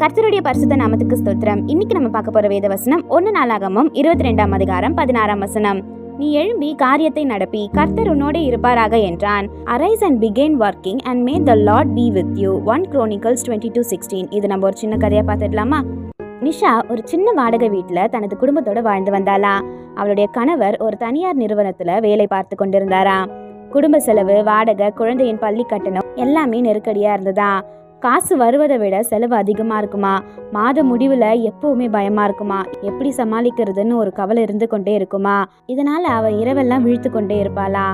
கர்த்தருடைய பரிசுத்த நாமத்துக்கு ஸ்தோத்திரம். இன்னைக்கு நம்ம பார்க்க போற வேத வசனம் 1 நாளாகமம் 22 அதிகாரம் 16 வசனம். நீ எழும்பி காரியத்தை நடப்பி, கர்த்தர் உன்னோட இருப்பாராக என்றான். Arise and begin working and may the Lord be with you. 1 Chronicles 22:16. இது நம்ம ஒரு சின்ன கதையா பார்த்துடலாமா? நிஷா ஒரு சின்ன வாடகை வீட்டுல தனது குடும்பத்தோட வாழ்ந்து வந்தாளா. அவளுடைய கணவர் ஒரு தனியார் நிறுவனத்துல வேலை பார்த்து கொண்டிருந்தாரா. குடும்ப செலவு, வாடகை, குழந்தையின் பள்ளி கட்டணம் எல்லாமே நெருக்கடியா இருந்ததா. காசு வருவதை விட செலவு அதிகமா இருக்குமா, மாத முடிவுல எப்பவுமே பயமா இருக்குமா, எப்படி சமாளிக்கிறதுன்னு ஒரு கவலை இருந்து கொண்டே இருக்குமா. இதனால அவ இரவெல்லாம் விழித்து கொண்டே இருப்பாளா.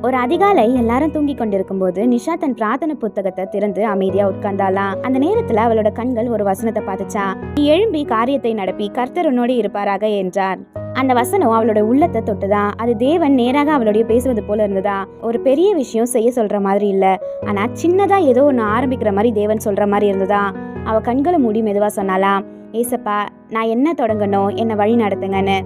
ஒரு அதிகாலை எல்லாரும் தூங்கி கொண்டிருக்கும் போது நிஷா தன் பிரார்த்தனை புத்தகத்தை திறந்து அமைதியா உட்கார்ந்தாலாம். அந்த நேரத்துல அவளோட கண்கள் ஒரு வசனத்தை பார்த்துச்சா. நீ எழும்பி காரியத்தை நடப்பி, கர்த்தர் உன்னோடு இருப்பாராக என்றார். அந்த வசனம் அவளோட உள்ளத்தை தொட்டுதா. அது தேவன் நேராக அவளுடைய பேசுவது போல இருந்ததா. ஒரு பெரிய விஷயம் செய்ய சொல்ற மாதிரி இல்ல, ஆனா சின்னதா ஏதோ ஒன்னு ஆரம்பிக்கிற மாதிரி தேவன் சொல்ற மாதிரி இருந்ததா. அவ கண்களை மூடி மெதுவா சொன்னாலாம், ஏசப்பா நான் என்ன தொடங்கணும், என்ன வழி நடத்துங்கன்னு.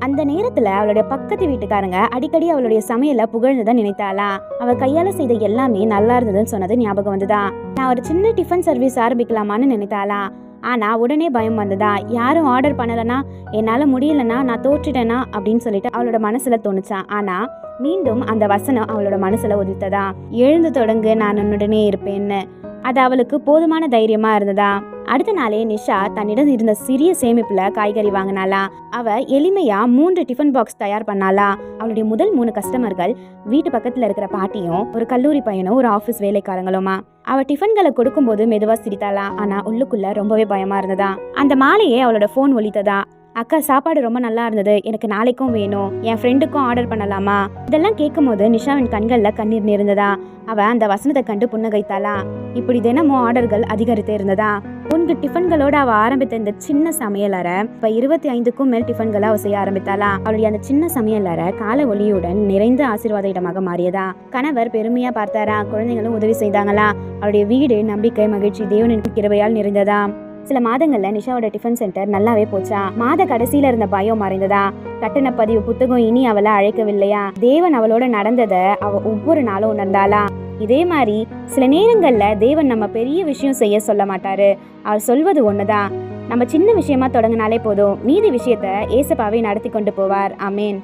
அந்த நேரத்துல அவளுடைய பக்கத்து வீட்டுக்காரங்க அடிக்கடி அவளுடைய சமையல புகழ்ந்துதான் நினைத்தாளா. அவ கையால செய்த எல்லாமே நல்லா இருந்ததுன்னு சொன்னது ஞாபகம் வந்துதா. நான் ஒரு சின்ன டிஃபன் சர்வீஸ் ஆரம்பிக்கலாமான்னு நினைத்தாளா. ஆனா உடனே பயம் வந்ததா. யாரும் ஆர்டர் பண்ணலனா, என்னால முடியலனா, நான் தோற்றுட்டேனா அப்படின்னு சொல்லிட்டு அவளோட மனசுல தோணுச்சா. ஆனா மீண்டும் அந்த வசனம் அவளோட மனசுல உதித்ததா. எழுந்து தொடங்கு, நான் உன்னுடனே இருப்பேன்னு. அது அவளுக்கு போதுமான தைரியமா இருந்ததா. அடுத்த நாளே நிஷா தன்னிடம் இருந்த சிறிய சேமிப்புல காய்கறி வாங்கினாலா. அவ எளிமையா 3 டிஃபன் பாக்ஸ் தயார் பண்ணாலா. அவளுடைய முதல் 3 கஸ்டமர்கள் வீட்டு பக்கத்துல இருக்கிற பாட்டியும், ஒரு கல்லூரி பையனும், ஒரு ஆபீஸ் வேலைக்காரங்களுமா. அவ டிஃபன்களை கொடுக்கும் போது மெதுவா சிரித்தாளா. ஆனா உள்ளுக்குள்ள ரொம்பவே பயமா இருந்ததா. அந்த மாலையே அவளோட போன் ஒலித்ததா. அக்கா சாப்பாடு ரொம்ப நல்லா இருந்தது, எனக்கு நாளைக்கும் வேணும், என் ஃப்ரெண்டுக்கும் ஆர்டர் பண்ணலாமா. இதெல்லாம் கேட்கும் போது நிஷாவின் கண்கள்ல கண்ணீர் நேர்ந்ததா. அவ அந்த வசனத்தை கண்டு புன்னகைத்தாளா. இப்படி தினமும் ஆர்டர்கள் அதிகரித்தே இருந்ததா. 4 டிஃபன்களோட அவ ஆரம்பித்த இந்த சின்ன சமையலறை இப்ப 25க்கும் மேல் டிஃபன்களை அவ செய்ய ஆரம்பித்தாளா. அவளுடைய அந்த சின்ன சமையலறை கால ஒளியுடன் நிறைந்த ஆசீர்வாத இடமாக மாறியதா. கணவர் பெருமையா பார்த்தாரா. குழந்தைகளும் உதவி செய்தாங்களா. அவளுடைய வீடு நம்பிக்கை, மகிழ்ச்சி, தேவனின் கிருபையால் நிறைந்ததா. சில மாதங்கள்ல நிஷாவோட டிஃபன் சென்டர் நல்லாவே போச்சா. மாத கடைசியில இருந்த பயம் மறைந்ததா. கட்டண பதிவு புத்தகம் இனி அவளை அழைக்கவில்லையா. தேவன் அவளோட நடந்ததை அவ ஒவ்வொரு நாளும் உணர்ந்தாளா. இதே மாதிரி சில நேரங்கள்ல தேவன் நம்ம பெரிய விஷயம் செய்ய சொல்ல மாட்டாரு. அவர் சொல்வது ஒண்ணுதான். நம்ம சின்ன விஷயமா தொடங்கினாலே போதும், மீதி விஷயத்த ஏசப்பாவே நடத்தி கொண்டு போவார். ஆமேன்.